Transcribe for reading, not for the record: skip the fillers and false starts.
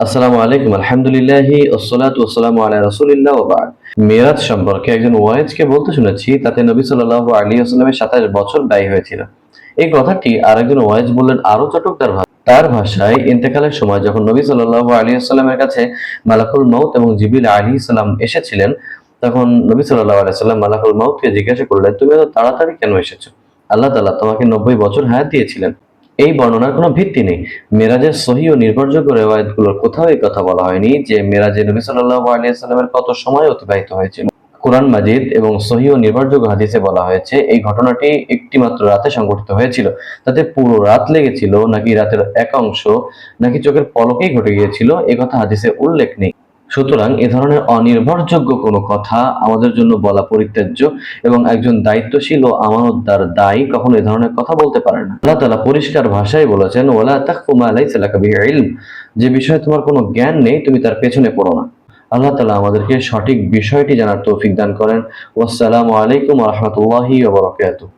আসসালামু আলাইকুম, আলহামদুলিল্লাহি ওয়াসসালাতু ওয়াসসালামু আলা রাসূলিল্লাহ ওয়া বা'দ। মিরাজ সম্পর্কে একজন ওয়াইজকে বলতে শুনেছি তাতে নবী সাল্লাল্লাহু আলাইহি ওয়াসাল্লামের ২৭ বছর ব্যয় হয়েছিল। এই কথাটি আরেকজন ওয়াইজ বললেন আরো চটকদার ভাষায়। তার ভাষায় ইন্তেকালের সময় যখন নবী সাল্লাল্লাহু আলাইহি ওয়াসাল্লামের কাছে মালাকুল মউত এবং জিবরিল আলাইহিস সালাম এসেছিলেন, তখন নবী সাল্লাল্লাহু আলাইহি ওয়াসাল্লাম মালাকুল মউতকে জিজ্ঞাসা করলেন, তুমি এত তাড়াতাড়ি কেন এসেছো? আল্লাহ তাআলা তোমাকে ৯০ বছর হায়াত দিয়েছিলেন। এই বর্ণনার কোনো ভিত্তি নেই। মেরাজের সহিহ ও নির্ভরযোগ্য রিওয়ায়াতগুলোর কোথাও এই কথা বলা হয়নি যে মেরাজে নবী সাল্লাল্লাহু আলাইহি ওয়াসাল্লামের কত সময় অতিবাহিত হয়েছিল। কুরআন মাজিদ এবং সহিহ ও নির্ভরযোগ্য হাদিসে বলা হয়েছে এই ঘটনাটি একটি মাত্র রাতে সংঘটিত হয়েছিল। তাতে পুরো রাত লেগেছিল নাকি রাতের এক অংশ নাকি চোখের পলকেই ঘটে গিয়েছিল এ কথা হাদিসে উল্লেখ নেই। সুতরাং এ ধরনের অনির্ভরযোগ্য কোনো কথা আমাদের জন্য বলা পরিত্যাজ্য এবং একজন দায়িত্বশীল ও আমানতদার দায়ী কখনো এ ধরনের কথা বলতে পারে না। আল্লাহ তাআলা পরিষ্কার ভাষায় বলেছেন, ওয়ালা তাকফু মা লাইসা লাকা বিহি ইলম, যে বিষয়ে তোমার কোনো জ্ঞান নেই তুমি তার পেছনে পড়ো না। আল্লাহ তাআলা আমাদেরকে সঠিক বিষয়টি জানার তৌফিক দান করেন। ওয়াসসালামু আলাইকুম ওয়া রাহমাতুল্লাহি ওয়া বারাকাতুহু।